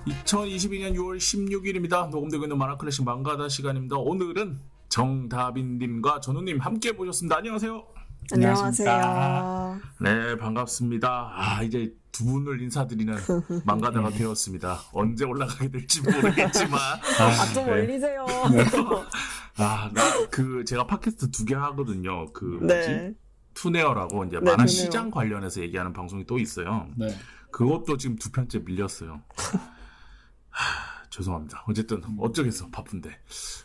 2022년 6월 16일입니다. 녹음되고 있는 만화클래식 망가다 시간입니다. 오늘은 정다빈님과 전우님 함께 보셨습니다. 안녕하세요. 안녕하세요. 네, 반갑습니다. 이제 두 분을 인사드리는 망가다가 되었습니다. 언제 올라가게 될지 모르겠지만. 좀 올리세요. 제가 팟캐스트 2개 하거든요. 네. 투네어라고 이제 네, 만화 투네어. 시장 관련해서 얘기하는 방송이 또 있어요. 네. 그것도 지금 2편째 밀렸어요. 죄송합니다. 어쨌든 어쩌겠어, 바쁜데. 네.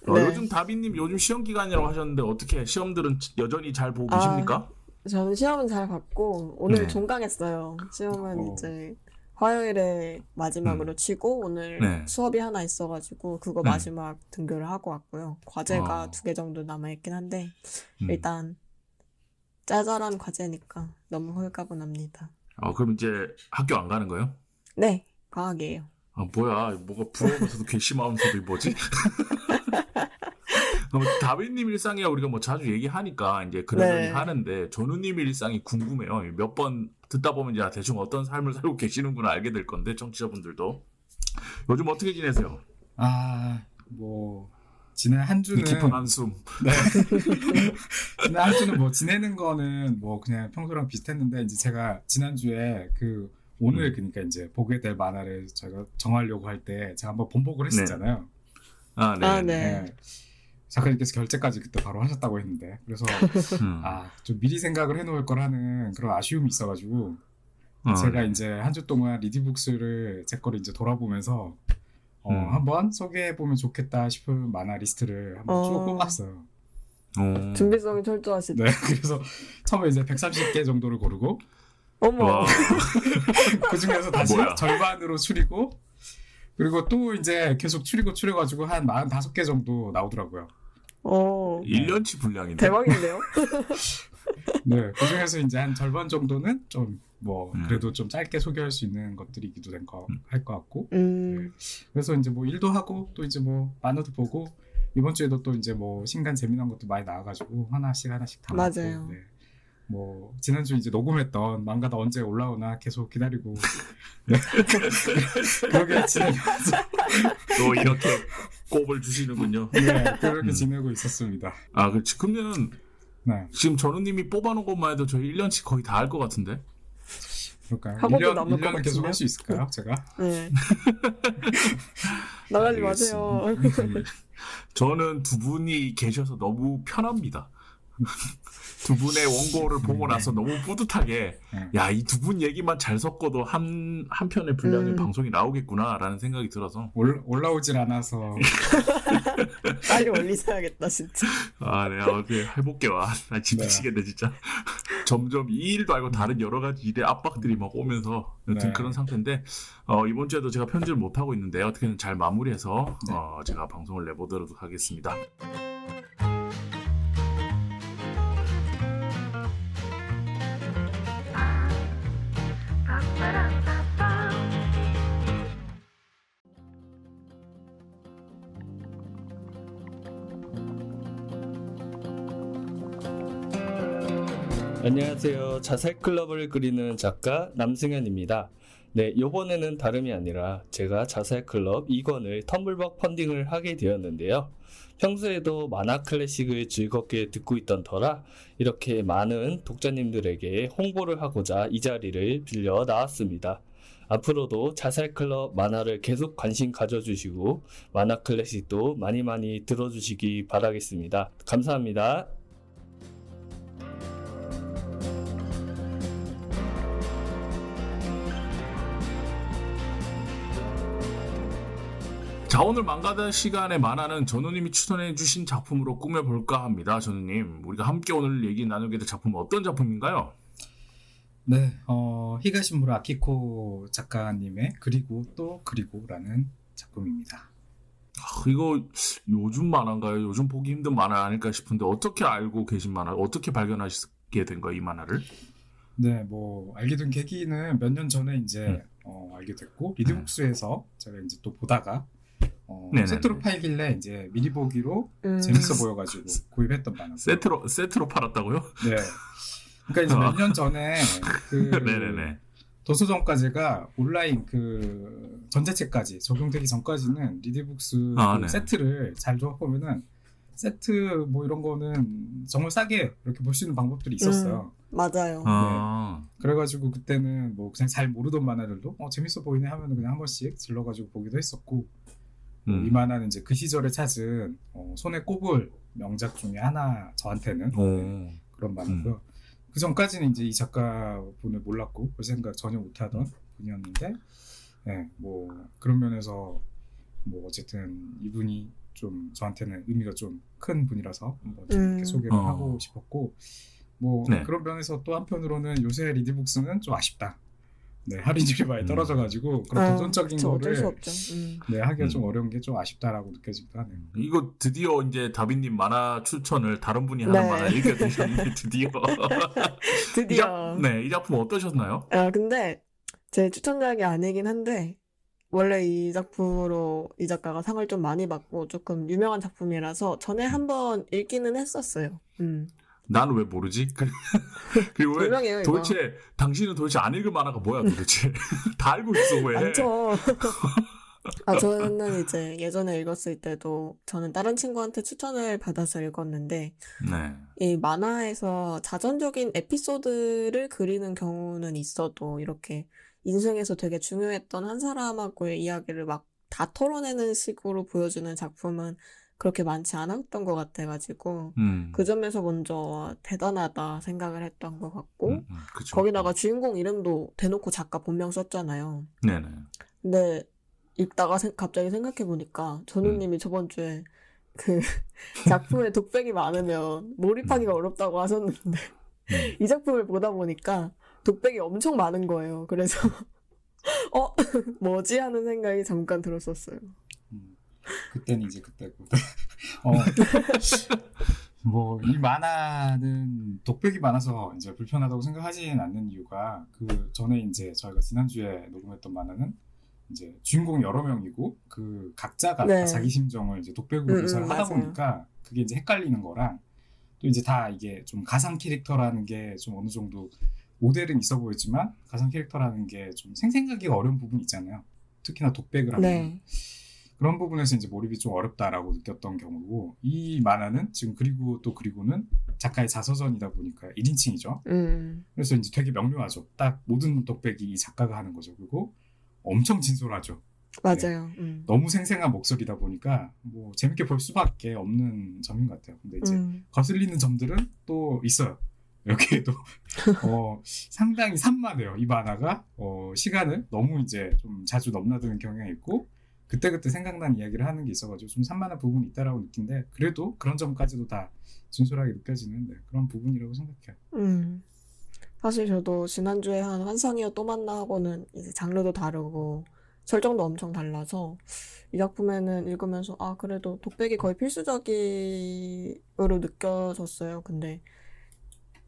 요즘 다빈님 요즘 시험 기간이라고 하셨는데 어떻게 시험들은 여전히 잘 보고 계십니까? 저는 시험은 잘 봤고 오늘 네. 종강했어요. 시험은 이제 화요일에 마지막으로 치고 오늘 네. 수업이 하나 있어가지고 그거 네. 마지막 등교를 하고 왔고요. 과제가 2개 정도 남아있긴 한데 일단 짜잘한 과제니까 너무 홀가분합니다. 그럼 이제 학교 안 가는 거예요? 네, 과학이에요. 뭐가 부러우면서도 괘씸하면서도 뭐지? 다빈님 일상이야 우리가 뭐 자주 얘기하니까 이제 그러려니 네. 하는데 전우님 일상이 궁금해요. 몇 번 듣다 보면 이제 대충 어떤 삶을 살고 계시는구나 알게 될 건데 청취자분들도 요즘 어떻게 지내세요? 지난 한 주는 깊은 한숨. 네. 지난 한 주는 뭐 지내는 거는 뭐 그냥 평소랑 비슷했는데 이제 제가 지난주에 오늘 그러니까 이제 보게 될 만화를 제가 정하려고 할 때 제가 한번 번복을 했었잖아요. 네. 네. 작가님께서 결제까지 그때 바로 하셨다고 했는데 그래서 좀 미리 생각을 해놓을 거라는 그런 아쉬움이 있어가지고 제가 이제 한 주 동안 리디북스를 제 거를 이제 돌아보면서 한번 소개해보면 좋겠다 싶은 만화 리스트를 한번 쭉 뽑았어요. 준비성이 철저하시다. 네, 그래서 처음에 이제 130개 정도를 고르고 어머. 그 중에서 다시 뭐야? 절반으로 줄이고 그리고 또 이제 계속 줄여가지고 한 45개 정도 나오더라고요. 1년치 분량인데. 대박인데요? 네, 그 중에서 이제 한 절반 정도는 좀 그래도 좀 짧게 소개할 수 있는 것들이기도 할 것 같고. 네. 그래서 이제 뭐 일도 하고 또 이제 뭐 만화도 보고 이번 주에도 또 이제 뭐 신간 재미난 것도 많이 나와가지고 하나씩 다 맞아요. 네. 뭐 지난주 이제 녹음했던 망가다 언제 올라오나 계속 기다리고 네. 그렇게 지내면서 또 이렇게 꼽을 주시는군요. 네, 그렇게 지내고 있었습니다. 그렇지. 그러면 네, 지금 전우님이 뽑아놓은 것만 해도 저희 1년치 거의 다 할 것 같은데? 그럴까요? 하고도 남을 것 1년은 계속 같은데요? 할 수 있을까요, 제가? 네. 나가지 마세요. 저는 두 분이 계셔서 너무 편합니다. 두 분의 원고를 보고 나서 너무 뿌듯하게 이 두 분 얘기만 잘 섞어도 한 편의 분량의 방송이 나오겠구나라는 생각이 들어서 올라오질 않아서 빨리 올리셔야겠다 진짜. 네, 어떻게 해볼게요. 나 진짜 미치겠네 진짜. 점점 이 일도 아니고 다른 여러 가지 일의 압박들이 막 오면서 여튼 그런 상태인데 이번 주에도 제가 편집을 못 하고 있는데 어떻게든 잘 마무리해서 제가 방송을 내보도록 하겠습니다. 안녕하세요. 자살클럽을 그리는 작가 남승현입니다. 네, 이번에는 다름이 아니라 제가 자살클럽 2권을 텀블벅 펀딩을 하게 되었는데요. 평소에도 만화 클래식을 즐겁게 듣고 있던 터라 이렇게 많은 독자님들에게 홍보를 하고자 이 자리를 빌려 나왔습니다. 앞으로도 자살클럽 만화를 계속 관심 가져주시고 만화 클래식도 많이 들어주시기 바라겠습니다. 감사합니다. 자, 오늘 망가다 시간의 만화는 전우님이 추천해주신 작품으로 꾸며볼까 합니다. 전우님, 우리가 함께 오늘 얘기 나누게 될 작품은 어떤 작품인가요? 네, 히가시무라 아키코 작가님의 그리고라는 작품입니다. 이거 요즘 만화인가요? 요즘 보기 힘든 만화 아닐까 싶은데 어떻게 알고 계신 만화? 어떻게 발견하시게 된 거예요, 이 만화를? 네, 알게 된 계기는 몇 년 전에 이제 알게 됐고 리드북스에서 제가 이제 또 보다가 세트로 팔길래 이제 미리 보기로 재밌어 보여가지고 구입했던 만화. 세트로 팔았다고요? 네. 그러니까 이제 몇 년 전에 네네네. 도서정가제가 온라인 그 전자책까지 적용되기 전까지는 리디북스 그 네. 세트를 잘 조합하면은 세트 뭐 이런 거는 정말 싸게 이렇게 볼 수 있는 방법들이 있었어요. 맞아요. 그래가지고 그때는 뭐 그냥 잘 모르던 만화들도 재밌어 보이네 하면은 그냥 한 번씩 질러가지고 보기도 했었고 이 만화는 이제 그 시절에 찾은 손에 꼽을 명작 중에 하나 저한테는 그런 만화고요. 그 전까지는 이제 이 작가분을 몰랐고 볼 생각 전혀 못하던 분이었는데 뭐 그런 면에서 뭐 어쨌든 이분이 좀 저한테는 의미가 좀 큰 분이라서 한번 이렇게 소개를 하고 싶었고 뭐 그런 면에서 또 한편으로는 요새 리디북스는 좀 아쉽다. 할인율이 많이 떨어져가지고 그런 도전적인 어쩔 수 거를 없죠. 하기가 좀 어려운 게 좀 아쉽다라고 느껴지기도 하네요. 이거 드디어 이제 다빈님 만화 추천을 다른 분이 하는 만화 얘기가 되셨는데 드디어. 이 작품 어떠셨나요? 근데 제 추천작이 아니긴 한데 원래 이 작품으로 이 작가가 상을 좀 많이 받고 조금 유명한 작품이라서 전에 한번 읽기는 했었어요. 난 왜 모르지? 그리고 왜 유명해요, 도대체 당신은 도대체 안 읽은 만화가 뭐야 도대체? 다 알고 있어 왜? 많죠. 저는 이제 예전에 읽었을 때도 저는 다른 친구한테 추천을 받아서 읽었는데 이 만화에서 자전적인 에피소드를 그리는 경우는 있어도 이렇게 인생에서 되게 중요했던 한 사람하고의 이야기를 막 다 털어내는 식으로 보여주는 작품은 그렇게 많지 않았던 것 같아가지고 그 점에서 먼저 대단하다 생각을 했던 것 같고 거기다가 주인공 이름도 대놓고 작가 본명 썼잖아요. 네네. 근데 읽다가 갑자기 생각해보니까 전우님이 저번 주에 그 작품에 독백이 많으면 몰입하기가 어렵다고 하셨는데 이 작품을 보다 보니까 독백이 엄청 많은 거예요. 그래서 뭐지 하는 생각이 잠깐 들었었어요. 그때는 이제 그때고 뭐 이 만화는 독백이 많아서 이제 불편하다고 생각하지는 않는 이유가 그 전에 이제 저희가 지난주에 녹음했던 만화는 이제 주인공이 여러 명이고 그 각자가 다 자기 심정을 이제 독백으로 묘사를 하다 보니까 그게 이제 헷갈리는 거랑 또 이제 다 이게 좀 가상 캐릭터라는 게 좀 어느 정도 모델은 있어 보였지만 가상 캐릭터라는 게 좀 생생하기가 어려운 부분이 있잖아요. 특히나 독백을 하면 그런 부분에서 이제 몰입이 좀 어렵다라고 느꼈던 경우고 이 만화는 지금 그리고는 작가의 자서전이다 보니까 1인칭이죠. 그래서 이제 되게 명료하죠. 딱 모든 독백이 이 작가가 하는 거죠. 그리고 엄청 진솔하죠. 맞아요. 너무 생생한 목소리다 보니까 뭐 재밌게 볼 수밖에 없는 점인 것 같아요. 근데 이제 거슬리는 점들은 또 있어요. 여기에도 상당히 산만해요. 이 만화가 시간을 너무 이제 좀 자주 넘나드는 경향이 있고 그때그때 생각난 이야기를 하는 게 있어가지고 좀 산만한 부분이 있다라고 느낀데 그래도 그런 점까지도 다 진솔하게 느껴지는 그런 부분이라고 생각해요. 사실 저도 지난주에 한 환상이어 또 만나 하고는 이제 장르도 다르고 설정도 엄청 달라서 이 작품에는 읽으면서 그래도 독백이 거의 필수적으로 느껴졌어요. 근데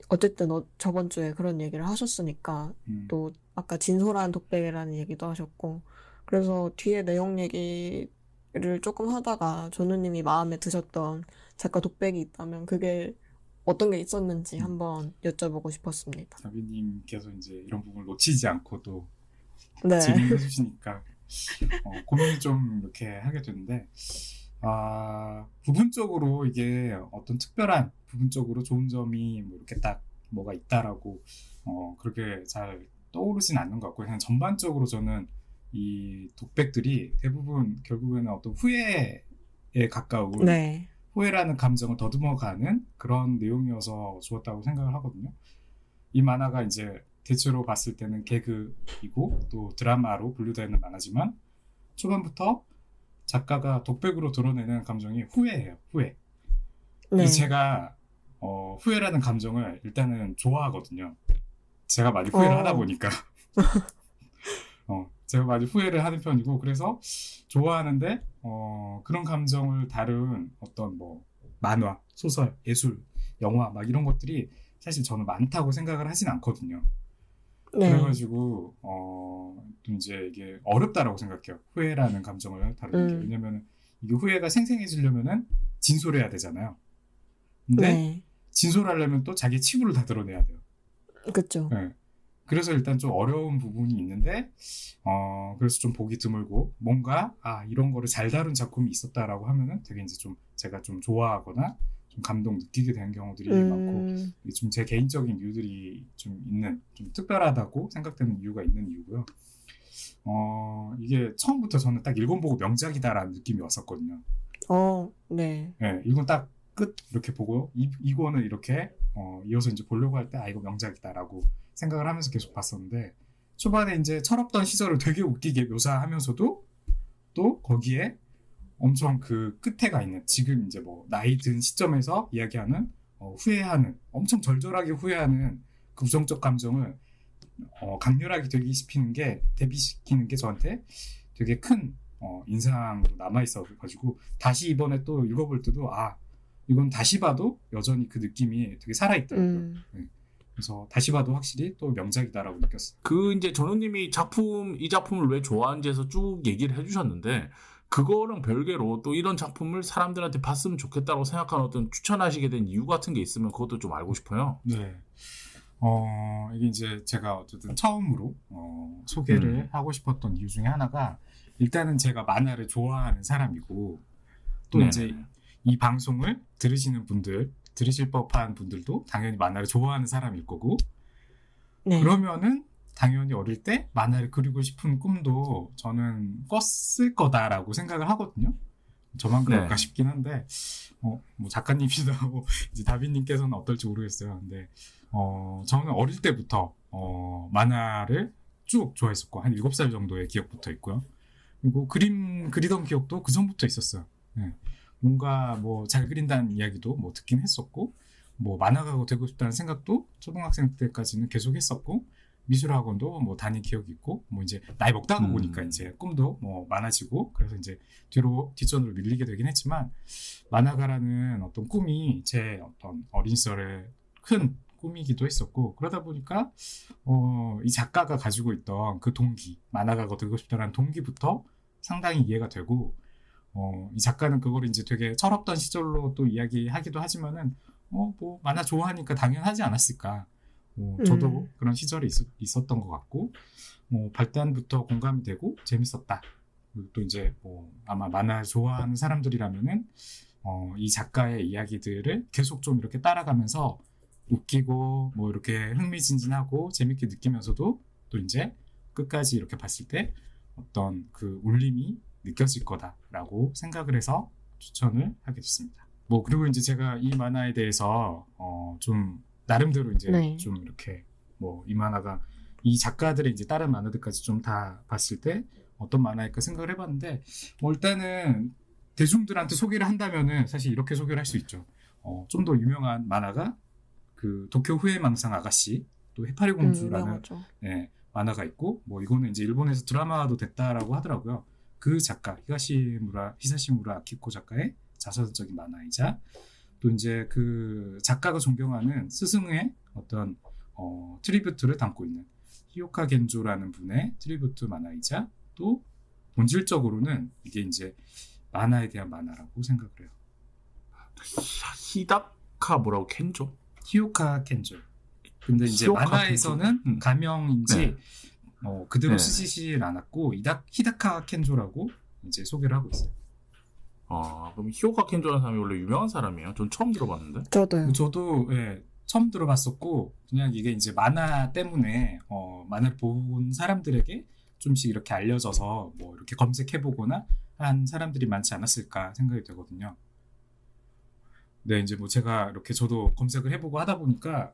어쨌든 저번 주에 그런 얘기를 하셨으니까 또 아까 진솔한 독백이라는 얘기도 하셨고 그래서 뒤에 내용 얘기를 조금 하다가 전우님이 마음에 드셨던 작가 독백이 있다면 그게 어떤 게 있었는지 한번 여쭤보고 싶었습니다. 자비님께서 이제 이런 부분을 놓치지 않고 또 질문해 주시니까 고민을 좀 이렇게 하게 되는데 부분적으로 이게 어떤 특별한 부분적으로 좋은 점이 뭐 이렇게 딱 뭐가 있다라고 그렇게 잘 떠오르진 않는 것 같고 그냥 전반적으로 저는 이 독백들이 대부분 결국에는 어떤 후회에 가까운 후회라는 감정을 더듬어가는 그런 내용이어서 좋았다고 생각을 하거든요. 이 만화가 이제 대체로 봤을 때는 개그이고 또 드라마로 분류되는 만화지만 초반부터 작가가 독백으로 드러내는 감정이 후회예요. 후회. 그래서 제가 후회라는 감정을 일단은 좋아하거든요. 제가 많이 후회를 하다 보니까 제가 많이 후회를 하는 편이고 그래서 좋아하는데 그런 감정을 다룬 어떤 뭐 만화, 소설, 예술, 영화 막 이런 것들이 사실 저는 많다고 생각을 하진 않거든요. 그래가지고 또 이제 이게 어렵다라고 생각해요. 후회라는 감정을 다루는 게 왜냐면 이게 후회가 생생해지려면은 진솔해야 되잖아요. 근데 진솔하려면 또 자기 치부를 다 드러내야 돼요. 그렇죠. 그래서 일단 좀 어려운 부분이 있는데 그래서 좀 보기 드물고 뭔가 이런 거를 잘 다룬 작품이 있었다라고 하면은 되게 이제 좀 제가 좀 좋아하거나 좀 감동 느끼게 되는 경우들이 많고 이게 좀 제 개인적인 이유들이 좀 있는 좀 특별하다고 생각되는 이유가 있는 이유고요. 이게 처음부터 저는 딱 일본 보고 명작이다라는 느낌이 왔었거든요. 네. 네, 이건 딱 끝 이렇게 보고 이거는 이렇게 이어서 이제 보려고 할 때 이거 명작이다라고 생각을 하면서 계속 봤었는데 초반에 이제 철없던 시절을 되게 웃기게 묘사하면서도 또 거기에 엄청 그 끝에 가 있는 지금 이제 뭐 나이 든 시점에서 이야기하는 후회하는 엄청 절절하게 후회하는 그 부정적 감정을 강렬하게 대비시키는 게 저한테 되게 큰 인상으로 남아있어가지고 다시 이번에 또 읽어볼 때도 이건 다시 봐도 여전히 그 느낌이 되게 살아있더라고요. 네. 그래서 다시 봐도 확실히 또 명작이다라고 느꼈어요. 이제 전우님이 이 작품을 왜 좋아하는지에서 쭉 얘기를 해주셨는데 그거랑 별개로 또 이런 작품을 사람들한테 봤으면 좋겠다고 생각하는 어떤 추천하시게 된 이유 같은 게 있으면 그것도 좀 알고 싶어요. 네. 이게 이제 제가 어쨌든 처음으로 소개를 하고 싶었던 이유 중에 하나가 일단은 제가 만화를 좋아하는 사람이고 또 이제 이 방송을 들으실 법한 분들도 당연히 만화를 좋아하는 사람일 거고 그러면은 당연히 어릴 때 만화를 그리고 싶은 꿈도 저는 꿨을 거다라고 생각을 하거든요. 저만 그럴까 싶긴 한데 뭐 작가님이나 이제 다빈님께서는 어떨지 모르겠어요. 근데 저는 어릴 때부터 만화를 쭉 좋아했었고 한 7살 정도의 기억부터 있고요. 그리고 그림 그리던 기억도 그 전부터 있었어요. 네. 뭔가 뭐 잘 그린다는 이야기도 뭐 듣긴 했었고 뭐 만화가가 되고 싶다는 생각도 초등학생 때까지는 계속 했었고 미술학원도 뭐 다닌 기억이 있고 뭐 이제 나이 먹다가 보니까 이제 꿈도 뭐 많아지고 그래서 이제 뒷전으로 밀리게 되긴 했지만 만화가라는 어떤 꿈이 제 어떤 어린 시절에 큰 꿈이기도 했었고 그러다 보니까 이 작가가 가지고 있던 그 동기 만화가가 되고 싶다는 동기부터 상당히 이해가 되고 이 작가는 그걸 이제 되게 철없던 시절로 또 이야기하기도 하지만은 뭐 만화 좋아하니까 당연하지 않았을까. 저도 그런 시절이 있었던 것 같고 발단부터 공감이 되고 재밌었다. 그리고 또 이제 뭐 아마 만화 좋아하는 사람들이라면은 이 작가의 이야기들을 계속 좀 이렇게 따라가면서 웃기고 뭐 이렇게 흥미진진하고 재밌게 느끼면서도 또 이제 끝까지 이렇게 봤을 때 어떤 그 울림이 느껴질 거다라고 생각을 해서 추천을 하게 됐습니다. 뭐 그리고 이제 제가 이 만화에 대해서 좀 나름대로 이제 좀 이렇게 뭐 이 만화가 이 작가들의 이제 다른 만화들까지 좀 다 봤을 때 어떤 만화일까 생각을 해봤는데 뭐 일단은 대중들한테 소개를 한다면은 사실 이렇게 소개를 할 수 있죠. 좀 더 유명한 만화가 그 도쿄 후회망상 아가씨 또 해파리 공주라는 만화가 있고 뭐 이거는 이제 일본에서 드라마도 됐다라고 하더라고요. 그 작가 히사시무라 아키코 작가의 자서전적인 만화이자 또 이제 그 작가가 존경하는 스승의 어떤 트리뷰트를 담고 있는 히요카 겐조라는 분의 트리뷰트 만화이자 또 본질적으로는 이게 이제 만화에 대한 만화라고 생각을 해요. 히다카 뭐라고 켄조? 히요카 켄조. 근데 이제 만화에서는 가명인지 그대로 쓰지질 않았고 히다카 켄조라고 이제 소개를 하고 있어요. 그럼 히요카 켄조라는 사람이 원래 유명한 사람이에요? 전 처음 들어봤는데. 저도 처음 들어봤었고 그냥 이게 이제 만화 때문에 만화를 본 사람들에게 좀씩 이렇게 알려져서 뭐 이렇게 검색해보거나 한 사람들이 많지 않았을까 생각이 되거든요. 네, 이제 뭐 제가 이렇게 저도 검색을 해보고 하다 보니까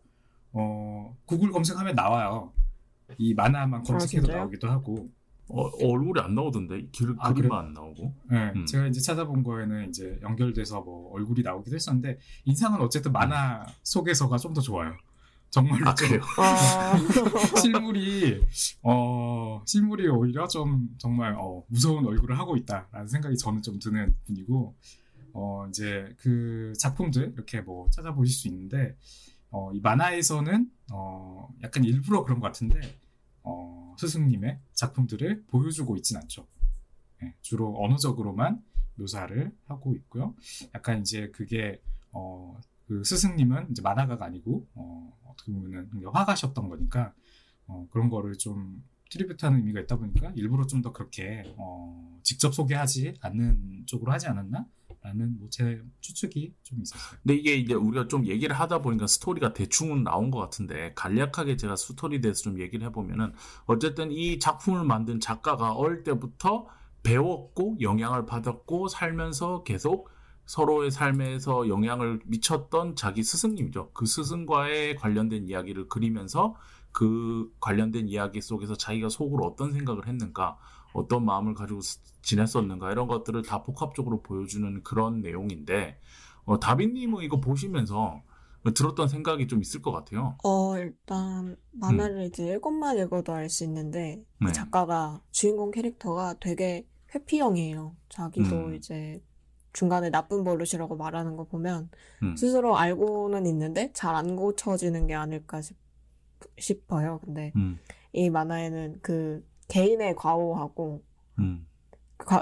구글 검색하면 나와요. 이 만화만 검색해도 나오기도 하고. 얼굴이 안 나오던데 그림만 그래? 안 나오고. 네, 제가 이제 찾아본 거에는 이제 연결돼서 뭐 얼굴이 나오기도 했었는데 인상은 어쨌든 만화 속에서가 좀 더 좋아요. 정말로 그래요? 실물이 오히려 좀 정말 무서운 얼굴을 하고 있다라는 생각이 저는 좀 드는 분이고 이제 그 작품들 이렇게 뭐 찾아보실 수 있는데 이 만화에서는 약간 일부러 그런 것 같은데 스승님의 작품들을 보여주고 있진 않죠. 네, 주로 언어적으로만 묘사를 하고 있고요. 약간 이제 그게 그 스승님은 이제 만화가가 아니고 어떻게 보면은 화가셨던 거니까 그런 거를 좀 트리뷰트하는 의미가 있다 보니까 일부러 좀 더 그렇게 직접 소개하지 않는 쪽으로 하지 않았나? 라는 뭐 제 추측이 좀 있었어요. 근데 이게 이제 우리가 좀 얘기를 하다 보니까 스토리가 대충은 나온 것 같은데 간략하게 제가 스토리에 대해서 좀 얘기를 해보면은 어쨌든 이 작품을 만든 작가가 어릴 때부터 배웠고 영향을 받았고 살면서 계속 서로의 삶에서 영향을 미쳤던 자기 스승님이죠. 그 스승과의 관련된 이야기를 그리면서 그 관련된 이야기 속에서 자기가 속으로 어떤 생각을 했는가, 어떤 마음을 가지고 지냈었는가 이런 것들을 다 복합적으로 보여주는 그런 내용인데 다빈님은 이거 보시면서 들었던 생각이 좀 있을 것 같아요. 일단 만화를 이제 읽것만 읽어도 알 수 있는데 이 네. 작가가 주인공 캐릭터가 되게 회피형이에요. 자기도 이제 중간에 나쁜 버릇이라고 말하는 거 보면 스스로 알고는 있는데 잘 안 고쳐지는 게 아닐까 싶어요. 근데 이 만화에는 그 개인의 과오하고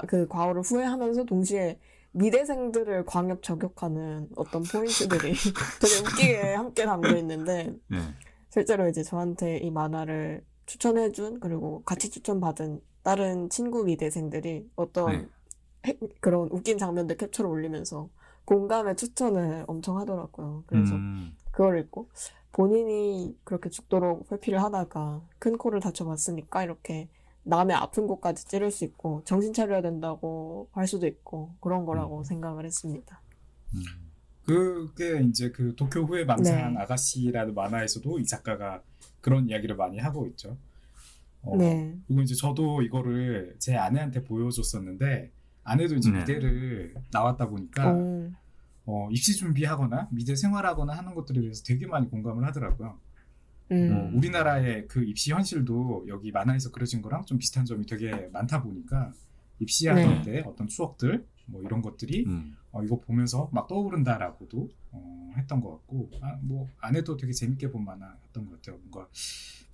그 과오를 후회하면서 동시에 미대생들을 광역 저격하는 어떤 포인트들이 되게 웃기게 함께 담겨 있는데 네. 실제로 이제 저한테 이 만화를 추천해준 그리고 같이 추천받은 다른 친구 미대생들이 어떤 그런 웃긴 장면들 캡처를 올리면서 공감의 추천을 엄청 하더라고요. 그래서 그걸 읽고 본인이 그렇게 죽도록 회피를 하다가 큰 코를 다쳐봤으니까 이렇게 남의 아픈 곳까지 찌를 수 있고 정신 차려야 된다고 할 수도 있고 그런 거라고 생각을 했습니다. 그게 이제 그 도쿄 후에 망상한 네. 아가씨라는 만화에서도 이 작가가 그런 이야기를 많이 하고 있죠. 네. 그리고 이제 저도 이거를 제 아내한테 보여줬었는데 아내도 이제 미대를 나왔다 보니까 입시 준비하거나 미대 생활하거나 하는 것들에 대해서 되게 많이 공감을 하더라고요. 우리나라의 그 입시 현실도 여기 만화에서 그려진 거랑 좀 비슷한 점이 되게 많다 보니까 입시하던 때 어떤 추억들 뭐 이런 것들이 이거 보면서 막 떠오른다라고도 했던 것 같고 뭐 아내도 되게 재밌게 본 만화였던 것 같아요. 뭔가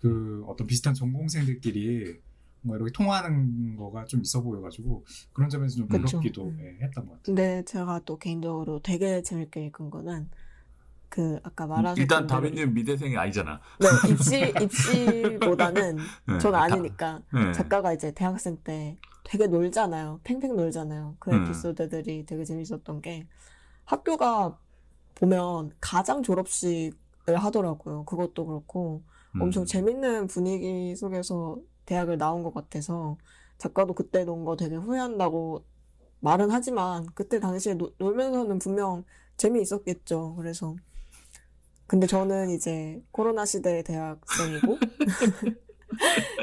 그 어떤 비슷한 전공생들끼리 뭔가 이렇게 통화하는 거가 좀 있어 보여가지고 그런 점에서 좀 부럽기도 했던 것 같아요. 근데 제가 또 개인적으로 되게 재밌게 읽은 거는 그 아까 말하셨던 일단 대로 다빈님 미대생이 아니잖아. 네, 입시보다는 전 아니니까 네. 작가가 이제 대학생 때 되게 놀잖아요. 팽팽 놀잖아요. 그 에피소드들이 되게 재밌었던 게 학교가 보면 가장 졸업식을 하더라고요. 그것도 그렇고 엄청 재밌는 분위기 속에서 대학을 나온 것 같아서 작가도 그때 논 거 되게 후회한다고 말은 하지만 그때 당시에 놀면서는 분명 재미있었겠죠. 그래서 근데 저는 이제 코로나 시대의 대학생이고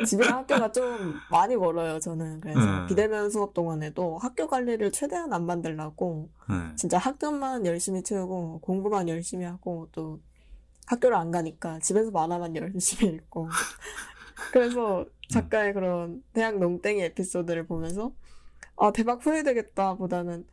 집이랑 학교가 좀 많이 멀어요. 저는 그래서 비대면 수업 동안에도 학교 관리를 최대한 안 만들려고 진짜 학점만 열심히 채우고 공부만 열심히 하고 또 학교를 안 가니까 집에서 만화만 열심히 읽고 그래서 작가의 그런 대학 농땡이 에피소드를 보면서 대박 후회되겠다 보다는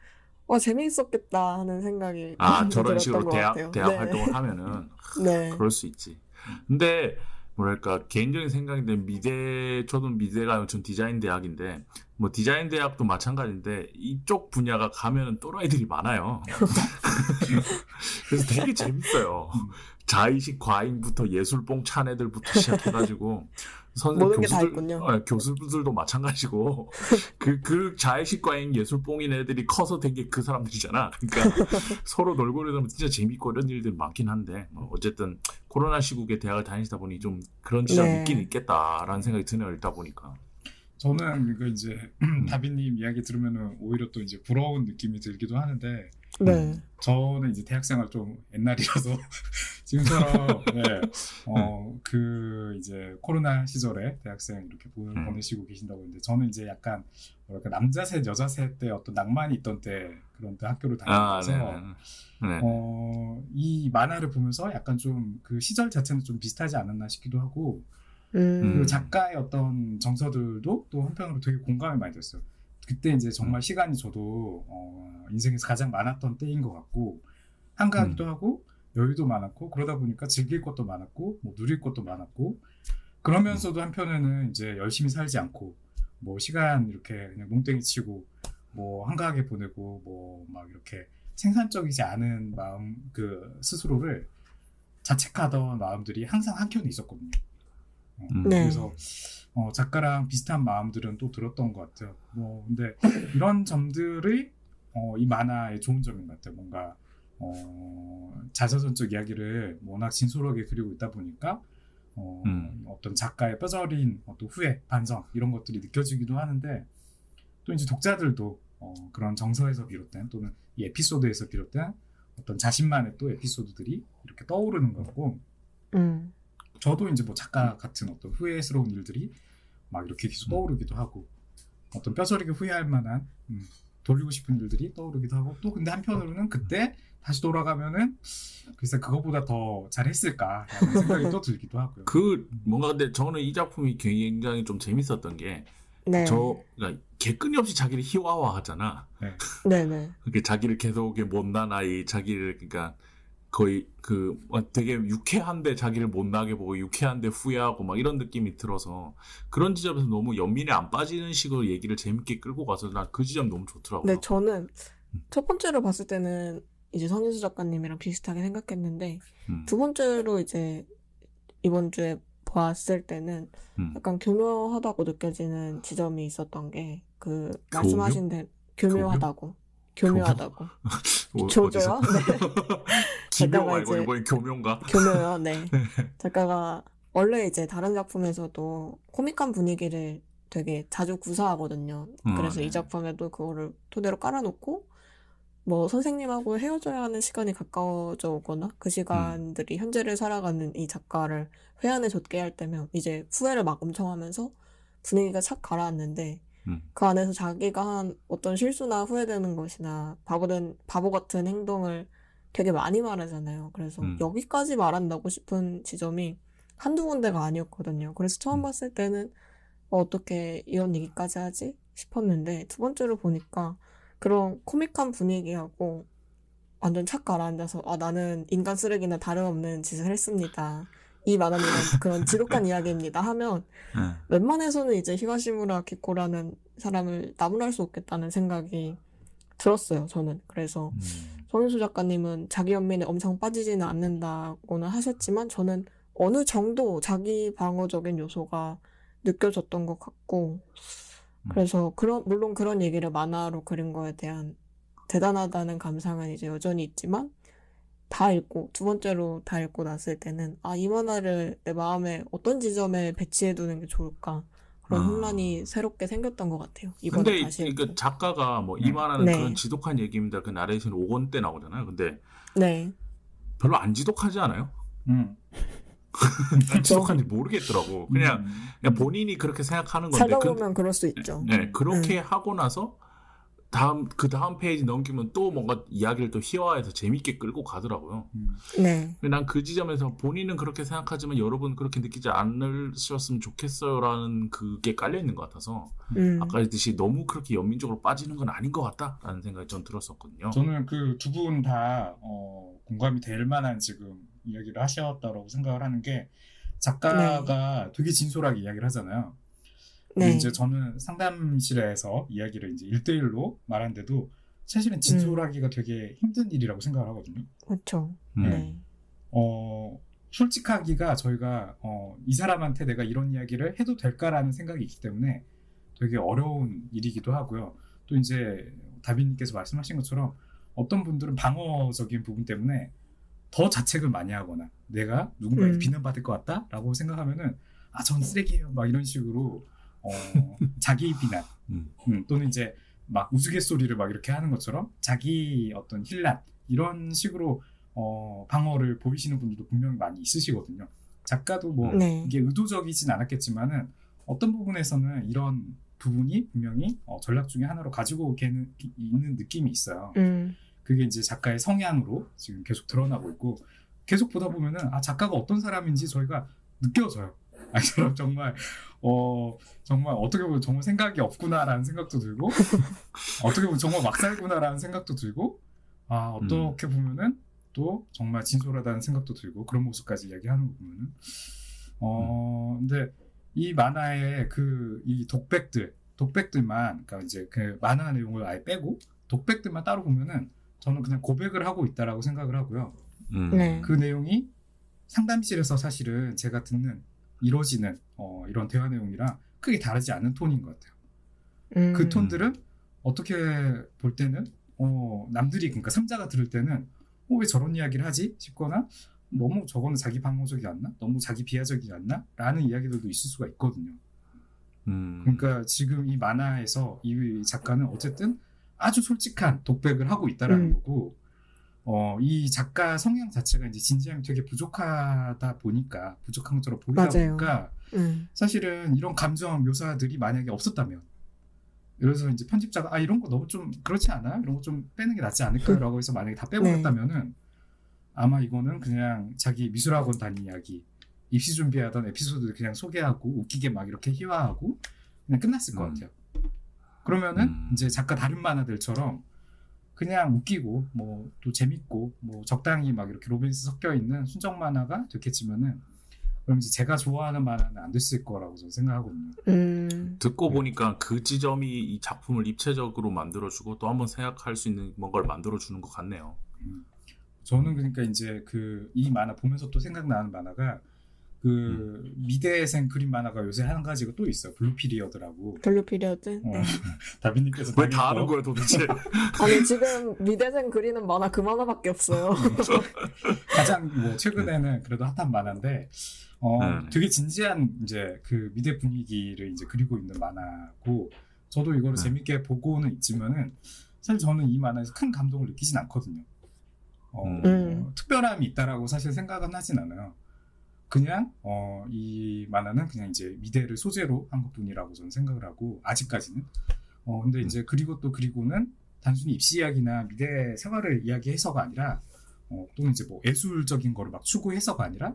재미있었겠다 하는 생각이 저런 식으로 대학 네. 활동을 하면은 네. 그럴 수 있지. 근데 뭐랄까 개인적인 생각인데 저도 미대가 전 디자인 대학인데 뭐 디자인 대학도 마찬가지인데 이쪽 분야가 가면은 또라이들이 많아요. 그래서 되게 재밌어요. 자의식 과잉부터 예술봉 찬 애들부터 시작해가지고 모든 게 다 있군요. 교수들도 마찬가지고 그 자의식 과잉 예술봉인 애들이 커서 된 게 그 사람들이잖아. 그러니까 서로 놀고 이러면 진짜 재밌고 이런 일들 많긴 한데 어쨌든 코로나 시국에 대학을 다니시다 보니 좀 그런 지점이 있긴 있겠다라는 생각이 드네요. 읽다 보니까. 저는 이거 이제 다빈님 이야기 들으면은 오히려 또 이제 부러운 느낌이 들기도 하는데 저는 이제 대학생활 좀 옛날이라서 지금처럼 그 이제 코로나 시절에 대학생 이렇게 보내시고 계신다고 했는데 저는 이제 약간 뭐랄까 남자 셋 여자 셋 때 어떤 낭만이 있던 때 그런 때 학교를 다니면서 이 만화를 보면서 약간 좀 그 시절 자체는 좀 비슷하지 않았나 싶기도 하고 그리고 작가의 어떤 정서들도 또 한편으로 되게 공감이 많이 됐어요. 그때 이제 정말 시간이 저도 인생에서 가장 많았던 때인 것 같고 한가하기도 하고 여유도 많았고 그러다 보니까 즐길 것도 많았고 뭐 누릴 것도 많았고 그러면서도 한편에는 이제 열심히 살지 않고 뭐 시간 이렇게 그냥 몽땡이 치고 뭐 한가하게 보내고 뭐 막 이렇게 생산적이지 않은 마음 그 스스로를 자책하던 마음들이 항상 한켠에 있었거든요. 네. 그래서 작가랑 비슷한 마음들은 또 들었던 것 같아요. 근데 이런 점들이 이 만화의 좋은 점인 것 같아요. 뭔가 자서전적 이야기를 워낙 진솔하게 그리고 있다 보니까 어떤 작가의 뼈저린 어떤 후회, 반성 이런 것들이 느껴지기도 하는데 또 이제 독자들도 그런 정서에서 비롯된 또는 이 에피소드에서 비롯된 어떤 자신만의 또 에피소드들이 이렇게 떠오르는 거고 저도 이제 뭐 작가 같은 어떤 후회스러운 일들이 막 이렇게 계속 떠오르기도 하고 어떤 뼈저리게 후회할 만한 돌리고 싶은 일들이 떠오르기도 하고 또 근데 한편으로는 그때 다시 돌아가면은 글쎄 그거보다 더 잘했을까라는 생각이 또 들기도 하고요. 뭔가 근데 저는 이 작품이 굉장히 좀 재밌었던 게 네. 그러니까 개끈이 자기를 희화화하잖아. 네네. 그게 자기를 계속 못난 아이, 자기를 그러니까 거의 되게 유쾌한데 자기를 못나게 보고 유쾌한데 후회하고 막 이런 느낌이 들어서 그런 지점에서 너무 연민에 안 빠지는 식으로 얘기를 재밌게 끌고 가서 난 그 지점 너무 좋더라고요. 네, 저는 첫 번째로 봤을 때는 이제 성인수 작가님이랑 비슷하게 생각했는데 두 번째로 이제 이번 주에 봤을 때는 약간 교묘하다고 느껴지는 지점이 있었던 게 말씀하신 대로 교묘하다고. 조조요? 네. 기묘가 이거 이번엔 교묘인가? 교묘요. 네. 작가가 원래 이제 다른 작품에서도 코믹한 분위기를 되게 자주 구사하거든요. 그래서 이 작품에도 그거를 토대로 깔아놓고 뭐 선생님하고 헤어져야 하는 시간이 가까워져 오거나 그 시간들이 현재를 살아가는 이 작가를 회한에 젖게 할 때면 이제 후회를 막 엄청 하면서 분위기가 착 가라앉는데 그 안에서 자기가 한 어떤 실수나 후회되는 것이나 바보 같은 행동을 되게 많이 말하잖아요. 그래서 여기까지 말한다고 싶은 지점이 한두 군데가 아니었거든요. 그래서 처음 봤을 때는 어떻게 이런 얘기까지 하지 싶었는데 두 번째로 보니까 그런 코믹한 분위기하고 완전 착 가라앉아서 나는 인간 쓰레기나 다름없는 짓을 했습니다. 이 만화는 그런 지독한 이야기입니다 하면 웬만해서는 이제 히가시무라 기코라는 사람을 나무랄 수 없겠다는 생각이 들었어요. 저는. 그래서 성인수 작가님은 자기 연민에 엄청 빠지지는 않는다고는 하셨지만 저는 어느 정도 자기 방어적인 요소가 느껴졌던 것 같고 그래서 물론 그런 얘기를 만화로 그린 거에 대한 대단하다는 감상은 이제 여전히 있지만 두 번째로 다 읽고 났을 때는 이 만화를 내 마음에 어떤 지점에 배치해두는 게 좋을까 그런 혼란이 새롭게 생겼던 것 같아요. 이번에 근데 다시 읽고. 작가가 이 만화는 네. 그런 지독한 얘기입니다. 그 나레이션 5권 때 나오잖아요. 근데 네. 별로 안 지독하지 않아요? 안 지독한지 모르겠더라고. 그냥 본인이 그렇게 생각하는 건데. 살다 보면 그럴 수 있죠. 네, 그렇게 하고 나서 그 다음 페이지 넘기면 또 뭔가 이야기를 또 희화해서 재밌게 끌고 가더라고요. 네. 난 그 지점에서 본인은 그렇게 생각하지만 여러분 그렇게 느끼지 않으셨으면 좋겠어요라는 그게 깔려 있는 것 같아서 아까 했듯이 너무 그렇게 연민적으로 빠지는 건 아닌 것 같다라는 생각이 전 들었었거든요. 저는 그 두 분 다 공감이 될 만한 지금 이야기를 하셨다고 생각을 하는 게 작가가 되게 진솔하게 이야기를 하잖아요. 근데 이제 저는 상담실에서 이야기를 이제 1대1로 말하는데도 사실은 진솔하기가 되게 힘든 일이라고 생각을 하거든요. 그렇죠. 네. 솔직하기가 저희가 이 사람한테 내가 이런 이야기를 해도 될까라는 생각이 있기 때문에 되게 어려운 일이기도 하고요. 또 이제 다빈님께서 말씀하신 것처럼 어떤 분들은 방어적인 부분 때문에 더 자책을 많이 하거나 내가 누군가에게 비난받을 것 같다라고 생각하면은 전 쓰레기예요 막 이런 식으로 자기 비난 또는 이제 막 우스갯소리를 막 이렇게 하는 것처럼 자기 어떤 힐난 이런 식으로 방어를 보이시는 분들도 분명히 많이 있으시거든요. 작가도 뭐 이게 의도적이진 않았겠지만은 어떤 부분에서는 이런 부분이 분명히 전략 중에 하나로 가지고 있는 느낌이 있어요. 그게 이제 작가의 성향으로 지금 계속 드러나고 있고 계속 보다 보면은 작가가 어떤 사람인지 저희가 느껴져요. 정말 어떻게 보면 정말 생각이 없구나라는 생각도 들고 어떻게 보면 정말 막 살구나라는 생각도 들고 어떻게 보면은 또 정말 진솔하다는 생각도 들고 그런 모습까지 이야기하는 거 보면은 근데 이 만화의 이 독백들만 그러니까 이제 그 만화 내용을 아예 빼고 독백들만 따로 보면은 저는 그냥 고백을 하고 있다라고 생각을 하고요. 그 내용이 상담실에서 사실은 제가 듣는 이루어지는 이런 대화 내용이랑 크게 다르지 않은 톤인 것 같아요. 그 톤들은 어떻게 볼 때는 남들이 그러니까 3자가 들을 때는 왜 저런 이야기를 하지 싶거나 너무 저거는 자기 방어적이 않나? 너무 자기 비하적이 않나? 라는 이야기들도 있을 수가 있거든요. 그러니까 지금 이 만화에서 이 작가는 어쨌든 아주 솔직한 독백을 하고 있다라는 거고 이 작가 성향 자체가 이제 진지함이 되게 부족하다 보니까 부족한 것처럼 보이다 맞아요. 보니까 사실은 이런 감정 묘사들이 만약에 없었다면 그래서 이제 편집자가 이런 거 너무 좀 그렇지 않아요? 이런 거 좀 빼는 게 낫지 않을까요? 라고 해서 만약에 다 빼버렸다면은 아마 이거는 그냥 자기 미술학원 다닌 이야기 입시 준비하던 에피소드를 그냥 소개하고 웃기게 막 이렇게 희화하고 그냥 끝났을 것 같아요. 그러면은 이제 작가 다른 만화들처럼 그냥 웃기고 뭐 또 재밌고 뭐 적당히 막 이렇게 로맨스 섞여 있는 순정 만화가 됐겠지만은 그럼 이제 제가 좋아하는 만화는 안 됐을 거라고 저는 생각하거든요. 듣고 보니까 그 지점이 이 작품을 입체적으로 만들어주고 또 한번 생각할 수 있는 뭔가를 만들어주는 것 같네요. 저는 그러니까 이제 이 만화 보면서 또 생각나는 만화가 그 미대생 그림 만화가 요새 한 가지가 또 있어요. 블루 피리어드라고. 블루 피리어드? 다빈님께서 왜 다 아는 거야 도대체? 아니 지금 미대생 그리는 만화 그 만화밖에 없어요. 가장 뭐 최근에는 그래도 핫한 만화인데 되게 진지한 이제 그 미대 분위기를 이제 그리고 있는 만화고 저도 이거를 재밌게 보고는 있지만은 사실 저는 이 만화에서 큰 감동을 느끼진 않거든요. 특별함이 있다라고 사실 생각은 하진 않아요. 그냥 이 만화는 그냥 이제 미대를 소재로 한 것뿐이라고 저는 생각을 하고 아직까지는 근데 이제 그리고는 단순히 입시 이야기나 미대 생활을 이야기해서가 아니라 또는 이제 뭐 예술적인 거를 막 추구해서가 아니라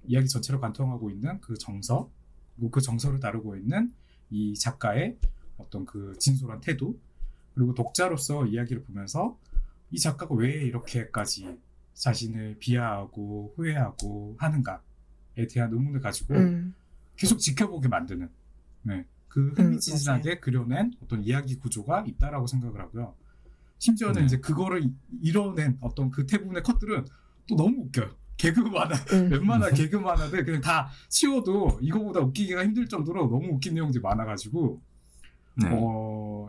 이야기 전체를 관통하고 있는 그 정서 그리고 그 정서를 다루고 있는 이 작가의 어떤 그 진솔한 태도 그리고 독자로서 이야기를 보면서 이 작가가 왜 이렇게까지 자신을 비하하고 후회하고 하는가에 대한 의문을 가지고 계속 지켜보게 만드는 그 흥미진진하게 그려낸 어떤 이야기 구조가 있다라고 생각을 하고요. 심지어는 이제 그거를 이뤄낸 어떤 그 대부분의 컷들은 또 너무 웃겨요. 개그 만화, 웬만한 개그 만화들 그냥 다 치워도 이거보다 웃기기가 힘들 정도로 너무 웃긴 내용들이 많아가지고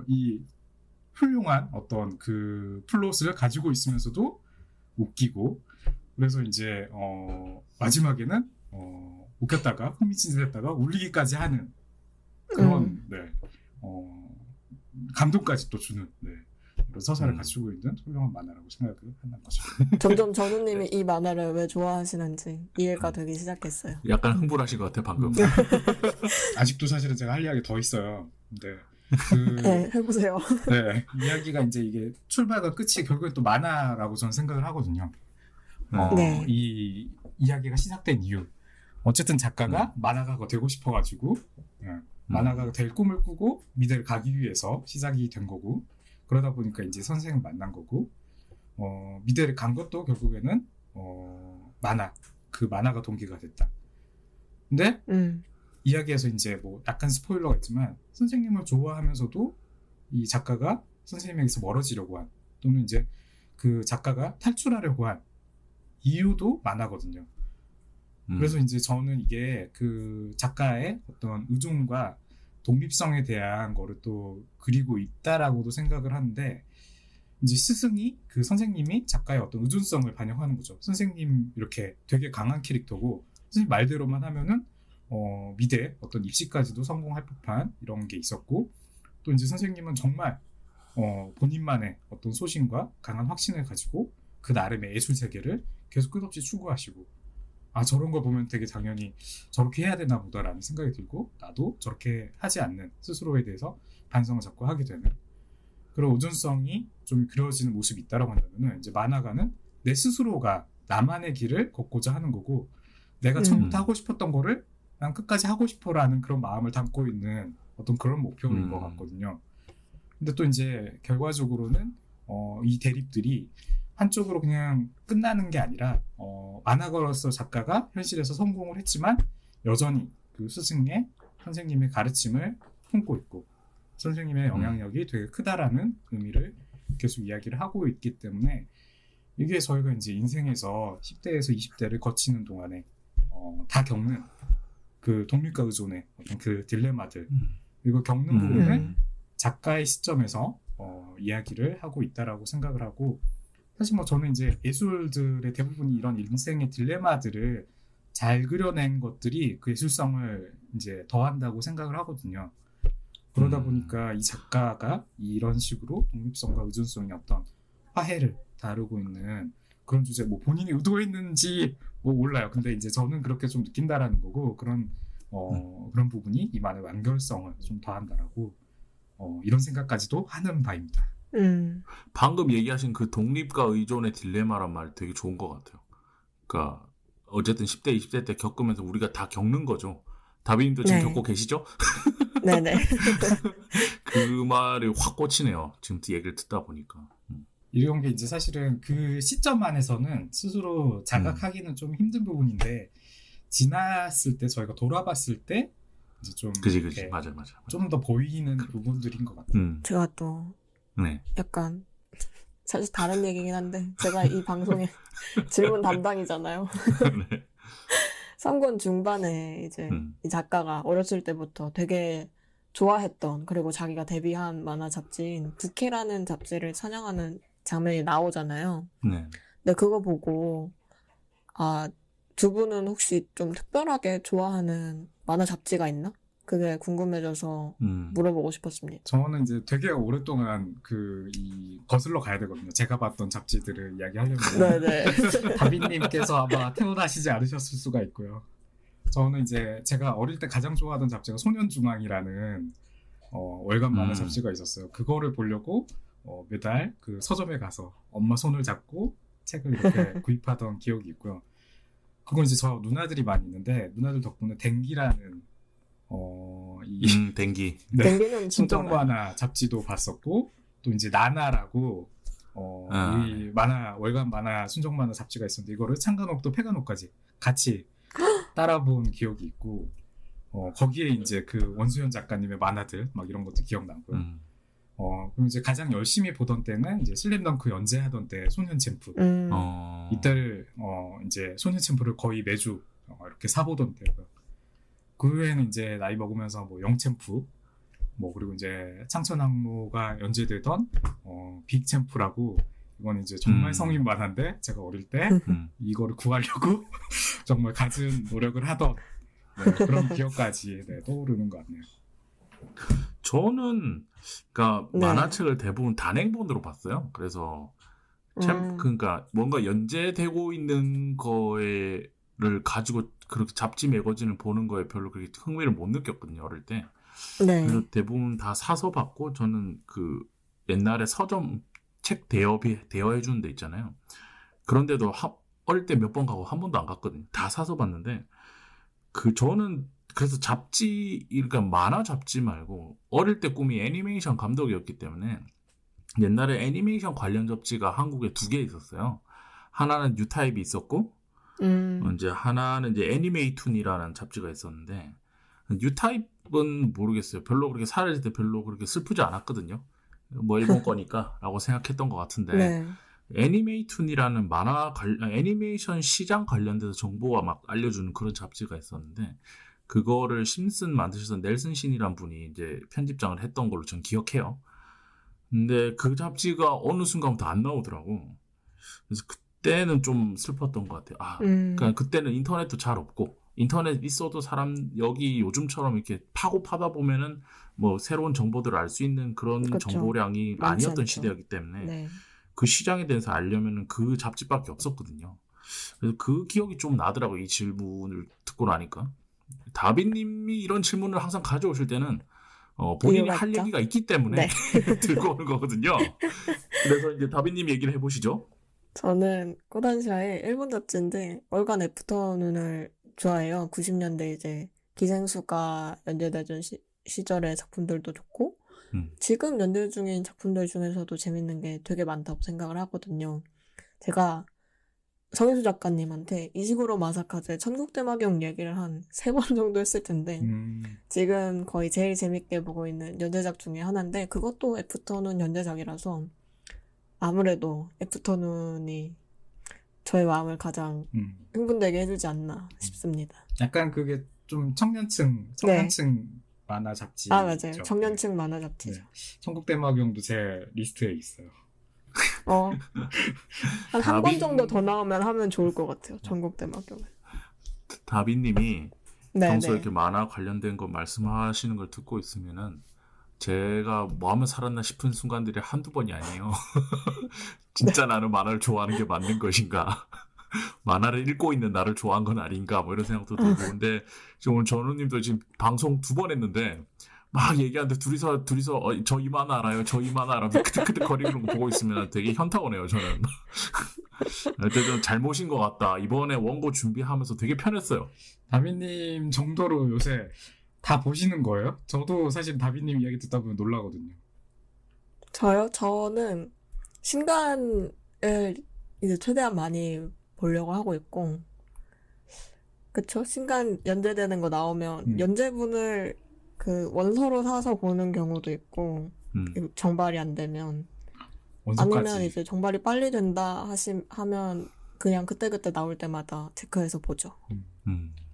이 훌륭한 어떤 그 플롯을 가지고 있으면서도 웃기고 그래서 이제 마지막에는 웃겼다가 흥미진진했다가 울리기까지 하는 그런 감동까지 또 주는 이런 서사를 갖추고 있는 훌륭한 만화라고 생각을 하는 거죠. 점점 전우님이 이 만화를 왜 좋아하시는지 이해가 되기 시작했어요. 약간 흥분하신 것 같아 방금. 아직도 사실은 제가 할 이야기 더 있어요. 근데 네, 해보세요. 이야기가 이제 이게 출발과 끝이 결국엔 또 만화라고 저는 생각을 하거든요. 이 이야기가 시작된 이유. 어쨌든 작가가 만화가가 되고 싶어가지고 만화가가 될 꿈을 꾸고 미대를 가기 위해서 시작이 된 거고 그러다 보니까 이제 선생을 만난 거고 미대를 간 것도 결국에는 그 만화가 동기가 됐다. 근데 이야기에서 이제 뭐 약간 스포일러가 있지만 선생님을 좋아하면서도 이 작가가 선생님에게서 멀어지려고 한 또는 이제 그 작가가 탈출하려고 한 이유도 만화거든요. 그래서 이제 저는 이게 그 작가의 어떤 의존과 독립성에 대한 거를 또 그리고 있다라고도 생각을 하는데 이제 스승이 그 선생님이 작가의 어떤 의존성을 반영하는 거죠. 선생님 이렇게 되게 강한 캐릭터고 선생님 말대로만 하면은 미대 어떤 입시까지도 성공할 법한 이런 게 있었고 또 이제 선생님은 정말 본인만의 어떤 소신과 강한 확신을 가지고 그 나름의 예술 세계를 계속 끝없이 추구하시고 저런 걸 보면 되게 당연히 저렇게 해야 되나 보다라는 생각이 들고 나도 저렇게 하지 않는 스스로에 대해서 반성을 자꾸 하게 되는 그런 오존성이 좀 그려지는 모습이 있다라고 한다면은 이제 만화가는 내 스스로가 나만의 길을 걷고자 하는 거고 내가 처음부터 하고 싶었던 거를 난 끝까지 하고 싶어라는 그런 마음을 담고 있는 어떤 그런 목표인 것 같거든요. 근데 또 이제 결과적으로는 이 대립들이 한쪽으로 그냥 끝나는 게 아니라 만화가로서 작가가 현실에서 성공을 했지만 여전히 그 스승의 선생님의 가르침을 품고 있고 선생님의 영향력이 되게 크다라는 의미를 계속 이야기를 하고 있기 때문에 이게 저희가 이제 인생에서 10대에서 20대를 거치는 동안에 다 겪는 그 독립과 의존의 어떤 그 딜레마들 이걸 겪는 부분을 작가의 시점에서 이야기를 하고 있다라고 생각을 하고 사실 뭐 저는 이제 예술들의 대부분이 이런 인생의 딜레마들을 잘 그려낸 것들이 그 예술성을 이제 더한다고 생각을 하거든요. 그러다 보니까 이 작가가 이런 식으로 독립성과 의존성의 어떤 화해를 다루고 있는 그런 주제, 뭐 본인이 의도했는지 뭐 몰라요. 근데 이제 저는 그렇게 좀 느낀다라는 거고 그런 부분이 이 만의 완결성을 좀 더한다라고 이런 생각까지도 하는 바입니다. 방금 얘기하신 그 독립과 의존의 딜레마란 말 되게 좋은 것 같아요. 그러니까 어쨌든 10대, 20대 때 겪으면서 우리가 다 겪는 거죠. 다비님도 지금 네. 겪고 계시죠? 네네. 그 말이 확 꽂히네요. 지금 얘기를 듣다 보니까. 이런 게 이제 사실은 그 시점 안에서는 스스로 자각하기는 좀 힘든 부분인데 지났을 때 저희가 돌아봤을 때 이제 좀 그지 맞아. 좀 더 보이는 부분들인 것 같아요. 제가 또 네. 약간 사실 다른 얘기긴 한데 제가 이 방송의 질문 담당이잖아요. 네. 3권 중반에 이제 이 작가가 어렸을 때부터 되게 좋아했던 그리고 자기가 데뷔한 만화 잡지인 부캐라는 잡지를 찬양하는 장면이 나오잖아요. 네. 근데 그거 보고 두 분은 혹시 좀 특별하게 좋아하는 만화 잡지가 있나? 그게 궁금해져서 물어보고 싶었습니다. 저는 이제 되게 오랫동안 거슬러 가야 되거든요. 제가 봤던 잡지들을 이야기하려면 네네. 다빈님께서 아마 태어나시지 않으셨을 수가 있고요. 저는 이제 제가 어릴 때 가장 좋아하던 잡지가 소년중앙이라는 월간 만화 잡지가 있었어요. 그거를 보려고 매달 그 서점에 가서 엄마 손을 잡고 책을 이렇게 구입하던 기억이 있고요. 그건 이제 저 누나들이 많이 있는데 누나들 덕분에 댕기라는 댕기. 네. 댕기는 순정 만화 잡지도 봤었고 또 이제 나나라고 이 만화 월간 만화 순정 만화 잡지가 있었는데 이거를 창간옥도 폐간옥까지 같이 따라본 기억이 있고 거기에 이제 그 원수연 작가님의 만화들 막 이런 것도 기억나고요. 그럼 이제 가장 열심히 보던 때는 이제 슬램덩크 연재하던 때 소년 챔프 이때를 이제 소년 챔프를 거의 매주 이렇게 사보던 때고요. 그 후에는 이제 나이 먹으면서 뭐 영챔프 뭐 그리고 이제 창천항로가 연재되던 빅 챔프라고 이건 이제 정말 성인 만화인데 제가 어릴 때 이거를 구하려고 정말 갖은 노력을 하던 그런 기억까지 떠오르는 것 같네요. 저는 그러니까 만화책을 대부분 단행본으로 봤어요. 그래서 그러니까 뭔가 연재되고 있는 거를 가지고 그렇게 잡지 매거진을 보는 거에 별로 그렇게 흥미를 못 느꼈거든요, 어릴 때. 네. 그래서 대부분 다 사서 봤고 저는 그 옛날에 서점 책 대여해 주는 데 있잖아요. 그런데도 어릴 때 몇 번 가고 한 번도 안 갔거든요. 다 사서 봤는데 저는 그래서 잡지, 그러니까 만화 잡지 말고 어릴 때 꿈이 애니메이션 감독이었기 때문에 옛날에 애니메이션 관련 잡지가 한국에 2개 있었어요. 하나는 뉴타입이 있었고 이제 하나는 이제 애니메이툰이라는 잡지가 있었는데 뉴타입은 모르겠어요. 별로 그렇게 사라질 때 별로 그렇게 슬프지 않았거든요. 뭐 일본 거니까 라고 생각했던 것 같은데 네. 애니메이툰이라는 애니메이션 시장 관련돼서 정보가 막 알려주는 그런 잡지가 있었는데 그거를 심슨 만드셔서 넬슨 신이란 분이 이제 편집장을 했던 걸로 전 기억해요. 근데 그 잡지가 어느 순간부터 안 나오더라고. 그래서 그때는 좀 슬펐던 것 같아요. 그러니까 그때는 인터넷도 잘 없고 인터넷 있어도 여기 요즘처럼 이렇게 파고 파다 보면은 뭐 새로운 정보들을 알 수 있는 그런 그렇죠. 정보량이 많지 아니었던 않죠. 시대였기 때문에 네. 그 시장에 대해서 알려면은 그 잡지밖에 없었거든요. 그래서 그 기억이 좀 나더라고요. 이 질문을 듣고 나니까. 다빈님이 이런 질문을 항상 가져오실 때는 본인이 이유가 할 있죠? 얘기가 있기 때문에 네. 들고 오는 거거든요. 그래서 이제 다빈님 얘기를 해보시죠. 저는 코단샤의 일본 잡지인데 월간 애프터눈을 좋아해요. 90년대 이제 기생수가 연재되던 시절의 작품들도 좋고 지금 연재 중인 작품들 중에서도 재밌는 게 되게 많다고 생각을 하거든요. 제가 성인수 작가님한테 이식으로 마사카제 천국대마경 얘기를 한 3번 정도 했을 텐데 지금 거의 제일 재밌게 보고 있는 연재작 중에 하나인데 그것도 애프터눈 연재작이라서 아무래도 애프터눈이 저의 마음을 가장 흥분되게 해주지 않나 싶습니다. 약간 그게 좀 청년층 만화 잡지. 아, 맞아요. 있죠. 청년층 만화 잡지죠. 네. 천국대마경도 제 리스트에 있어요. 한 번 다빈- 정도 더 나오면 하면 좋을 것 같아요. 전국대마경은. 다빈님이 네, 평소에 네. 이렇게 만화 관련된 거 말씀하시는 걸 듣고 있으면은 제가 뭐 하면 살았나 싶은 순간들이 한두 번이 아니에요. 진짜 나는 만화를 좋아하는 게 맞는 것인가? 만화를 읽고 있는 나를 좋아한 건 아닌가? 뭐 이런 생각도 들고. 근데 지금 오늘 전우님도 지금 방송 2번 했는데 막 얘기하는데 둘이서 저 이 만화 알아요? 저 이 만화 알아요? 크득크득 거리는 거 보고 있으면 되게 현타 오네요, 저는. 어쨌든 잘못인 것 같다. 이번에 원고 준비하면서 되게 편했어요. 다비님 정도로 요새 다 보시는 거예요? 저도 사실 다비님 이야기 듣다 보면 놀라거든요. 저요? 저는 신간을 이제 최대한 많이 보려고 하고 있고, 그쵸? 신간 연재되는 거 나오면 연재분을 그 원서로 사서 보는 경우도 있고, 정발이 안 되면. 원서까지. 아니면 이제 정발이 빨리 된다 하면 그냥 그때그때 나올 때마다 체크해서 보죠.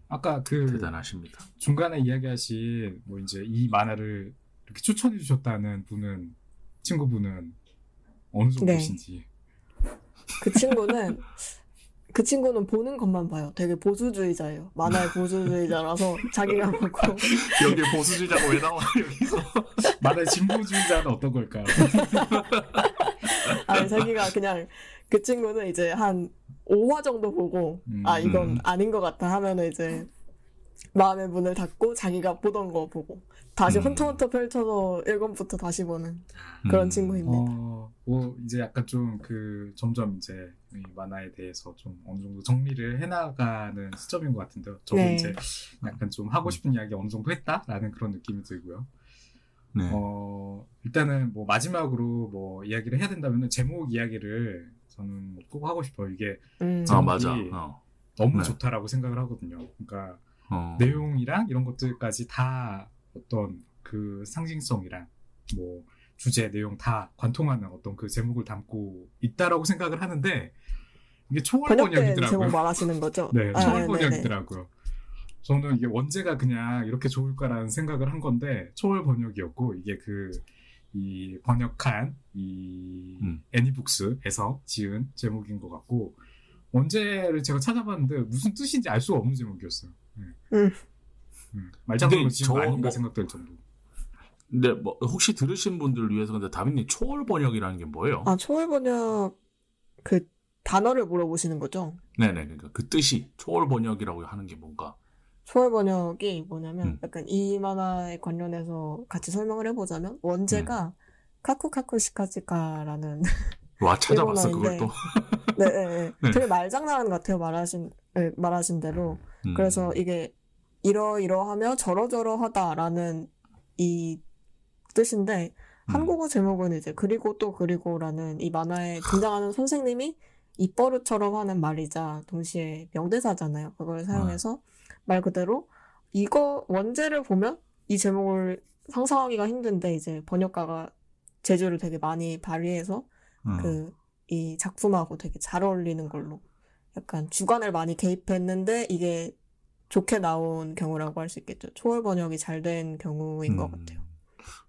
아까 그 대단하십니다. 중간에 이야기하신 뭐 이제 이 만화를 이렇게 추천해 주셨다는 친구분은 어느 네. 정도신지. 그 친구는 보는 것만 봐요. 되게 보수주의자예요. 만화의 보수주의자라서 자기가 보고. 여기 보수주의자가 왜 나와, 여기서. 만화의 진보주의자는 어떤 걸까요? 아니, 자기가 그냥 그 친구는 이제 한 5화 정도 보고, 이건 아닌 것 같아 하면은 이제 마음의 문을 닫고 자기가 보던 거 보고 다시 헌터헌터 펼쳐서 1권부터 다시 보는 그런 친구입니다. 뭐 이제 약간 좀 점점 이제 이 만화에 대해서 좀 어느 정도 정리를 해나가는 시점인 것 같은데요. 저도 네. 이제 약간 좀 하고 싶은 이야기 어느 정도 했다라는 그런 느낌이 들고요. 네. 일단은 뭐 마지막으로 뭐 이야기를 해야 된다면은 제목 이야기를 저는 꼭 하고 싶어요. 이게 맞아. 너무 네. 좋다라고 생각을 하거든요. 그러니까 어. 내용이랑 이런 것들까지 다 어떤 그 상징성이랑 뭐 주제, 내용 다 관통하는 어떤 그 제목을 담고 있다라고 생각을 하는데 이게 초월 번역된 번역이더라고요. 제목 말하시는 거죠? 네, 아, 초월 네네네. 번역이더라고요. 저는 이게 원제가 그냥 이렇게 좋을까라는 생각을 한 건데 초월 번역이었고 이게 이 번역한 이 애니북스에서 지은 제목인 것 같고 원제를 제가 찾아봤는데 무슨 뜻인지 알 수가 없는 제목이었어요. 말장난으로 근데 지은 거 아닌가 생각될 정도. 근데 뭐 혹시 들으신 분들을 위해서 근데 다빈님 초월 번역이라는 게 뭐예요? 초월 번역 그 단어를 물어보시는 거죠? 네네, 그러니까 그 뜻이 초월 번역이라고 하는 게 뭔가? 초월 번역이 뭐냐면 약간 이 만화에 관련해서 같이 설명을 해보자면 원제가 카쿠카쿠시카지카라는 와, 찾아봤어 그걸 또. 네. 네. 되게 말장난 같아요. 말하신 대로. 그래서 이게 이러이러하며 저러저러하다라는 이 뜻인데 한국어 제목은 이제 그리고 또 그리고라는 이 만화에 등장하는 선생님이 입버릇처럼 하는 말이자 동시에 명대사잖아요. 그걸 사용해서 말 그대로 이거 원제를 보면 이 제목을 상상하기가 힘든데 이제 번역가가 재주를 되게 많이 발휘해서 이 작품하고 되게 잘 어울리는 걸로 약간 주관을 많이 개입했는데 이게 좋게 나온 경우라고 할 수 있겠죠. 초월 번역이 잘 된 경우인 것 같아요.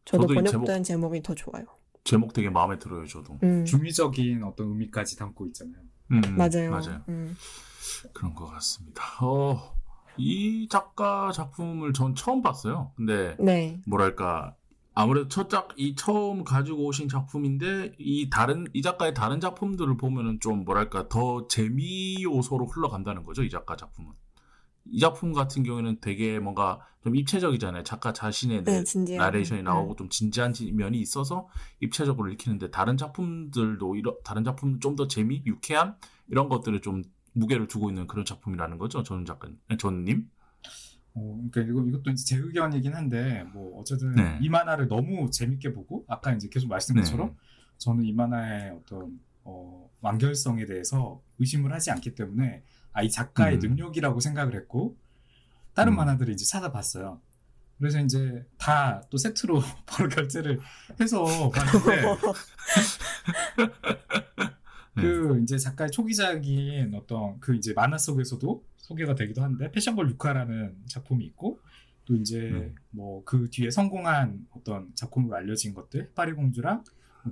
저도 이 번역된 제목이 더 좋아요. 제목 되게 마음에 들어요, 저도. 중의적인 어떤 의미까지 담고 있잖아요. 맞아요. 그런 것 같습니다. 이 작가 작품을 전 처음 봤어요. 근데 네. 뭐랄까 아무래도 처음 가지고 오신 작품인데 이 작가의 다른 작품들을 보면은 좀 뭐랄까 더 재미 요소로 흘러간다는 거죠. 이 작가 작품은. 이 작품 같은 경우에는 되게 뭔가 좀 입체적이잖아요. 작가 자신의 나레이션이 나오고 좀 진지한 면이 있어서 입체적으로 읽히는데 다른 작품들도 다른 작품 좀 더 재미, 유쾌한 이런 것들을 좀 무게를 두고 있는 그런 작품이라는 거죠. 전님. 그러니까 이것도 이제 제 의견이긴 한데 뭐 어쨌든 이 만화를 너무 재밌게 보고 아까 이제 계속 말씀드린 것처럼 저는 이 만화의 어떤 완결성에 대해서 의심을 하지 않기 때문에 이 작가의 능력이라고 생각을 했고 다른 만화들을 이제 찾아봤어요. 그래서 이제 다 또 세트로 바로 결제를 해서 봤는데 그 이제 작가의 초기작인 어떤 그 이제 만화 속에서도 소개가 되기도 한데 패션걸 유카라는 작품이 있고 또 이제 뭐 그 뒤에 성공한 어떤 작품으로 알려진 것들 해파리 공주랑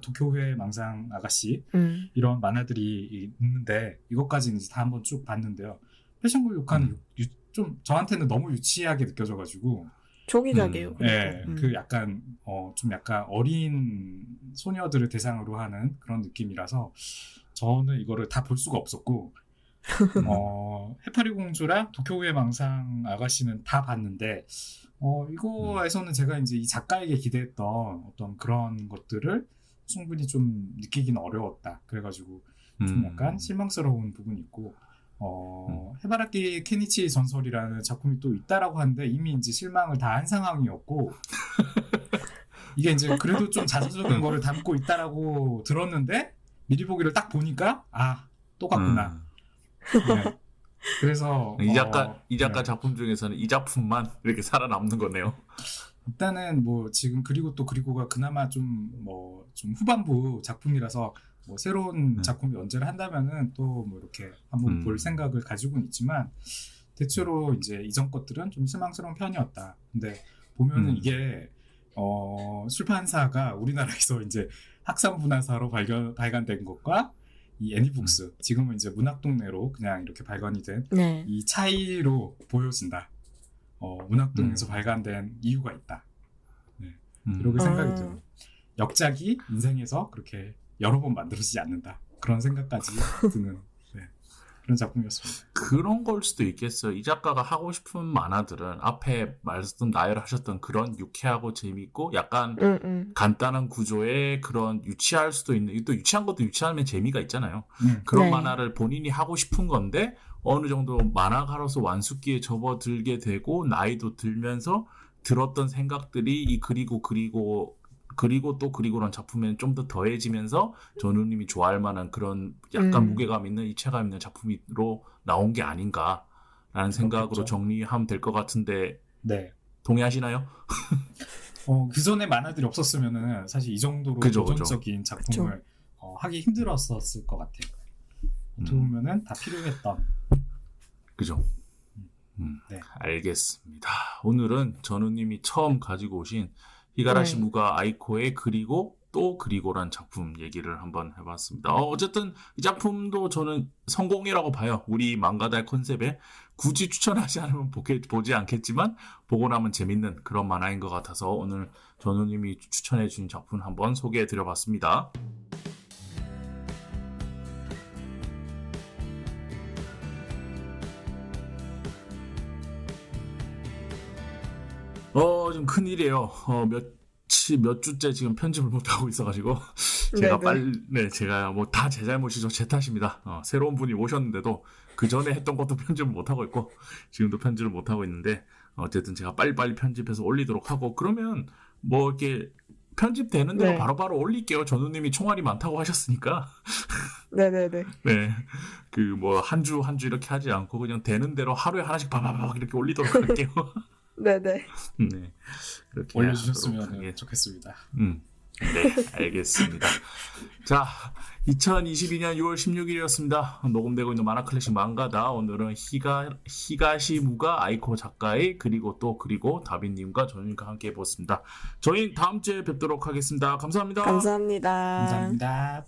도쿄회 망상 아가씨 이런 만화들이 있는데 이것까지는 이제 다 한번 쭉 봤는데요. 패션걸 유카는 좀 저한테는 너무 유치하게 느껴져가지고 초기작이에요. 네, 그 약간 좀 약간 어린 소녀들을 대상으로 하는 그런 느낌이라서 저는 이거를 다 볼 수가 없었고 해파리 공주랑 도쿄의 망상 아가씨는 다 봤는데 이거에서는 제가 이제 이 작가에게 기대했던 어떤 그런 것들을 충분히 좀 느끼기는 어려웠다. 그래가지고 좀 약간 실망스러운 부분이 있고 해바라기 케니치 전설이라는 작품이 또 있다라고 하는데 이미 이제 실망을 다 한 상황이었고 이게 이제 그래도 좀 자서적인 거를 담고 있다라고 들었는데 미리 보기를 딱 보니까 똑같구나. 네. 그래서 이 작가 작품 중에서는 이 작품만 이렇게 살아남는 거네요. 일단은 뭐 지금 그리고 또 그리고가 그나마 좀 후반부 작품이라서 뭐 새로운 작품이 연재를 한다면은 또 뭐 이렇게 한번 볼 생각을 가지고는 있지만 대체로 이제 이전 것들은 좀 실망스러운 편이었다. 근데 보면은 이게 출판사가 우리나라에서 이제 학산문화사로 발간된 것과 이 애니북스 지금은 이제 문학동네로 그냥 이렇게 발간이 된 이 차이로 보여진다. 문학동에서 발간된 이유가 있다. 네. 이렇게 생각이 들어요. 역작이 인생에서 그렇게 여러 번 만들어지지 않는다. 그런 생각까지 드는 그런 작품이었습니다. 그런 걸 수도 있겠어요. 이 작가가 하고 싶은 만화들은 앞에 나열하셨던 그런 유쾌하고 재밌고 약간 간단한 구조의 그런 유치할 수도 있는, 또 유치한 것도 유치하면 재미가 있잖아요. 그런 만화를 본인이 하고 싶은 건데 어느 정도 만화가로서 완숙기에 접어들게 되고 나이도 들면서 들었던 생각들이 이 그리고란 작품에는 좀 더 더해지면서 전우님이 좋아할 만한 그런 약간 무게감 있는 입체감 있는 작품으로 나온 게 아닌가라는 생각으로 정리하면 될 것 같은데 동의하시나요? 그 전에 만화들이 없었으면은 사실 이 정도로 도전적인 작품을 하기 힘들었을 것 같아요. 어떻게 보면은 다 필요했던. 그죠. 알겠습니다. 오늘은 전우님이 처음 가지고 오신 히가라시 무가 아이코의 그리고란 작품 얘기를 한번 해봤습니다. 어쨌든 이 작품도 저는 성공이라고 봐요. 우리 망가달 컨셉에 굳이 추천하지 않으면 보지 않겠지만 보고 나면 재밌는 그런 만화인 것 같아서 오늘 전우님이 추천해 주신 작품 한번 소개해 드려봤습니다. 좀 큰일이에요. 몇 주째 지금 편집을 못하고 있어가지고, 제가 뭐 다 제 잘못이죠. 제 탓입니다. 새로운 분이 오셨는데도 그 전에 했던 것도 편집을 못하고 있고, 지금도 편집을 못하고 있는데, 어쨌든 제가 빨리빨리 편집해서 올리도록 하고, 그러면 뭐 이렇게 편집되는 대로 바로바로 올릴게요. 전우님이 총알이 많다고 하셨으니까. 네네네. 네. 그 뭐 한 주 이렇게 하지 않고 그냥 되는 대로 하루에 하나씩 바바박 이렇게 올리도록 할게요. 네네. 네. 그렇게 올려주셨으면 좋겠습니다. 네, 알겠습니다. 자, 2022년 6월 16일이었습니다. 녹음되고 있는 만화클래식 망가다. 오늘은 히가시 무가 아이코 작가의 그리고 다빈님과 전우님과 함께 해보았습니다. 저희 다음 주에 뵙도록 하겠습니다. 감사합니다. 감사합니다. 감사합니다.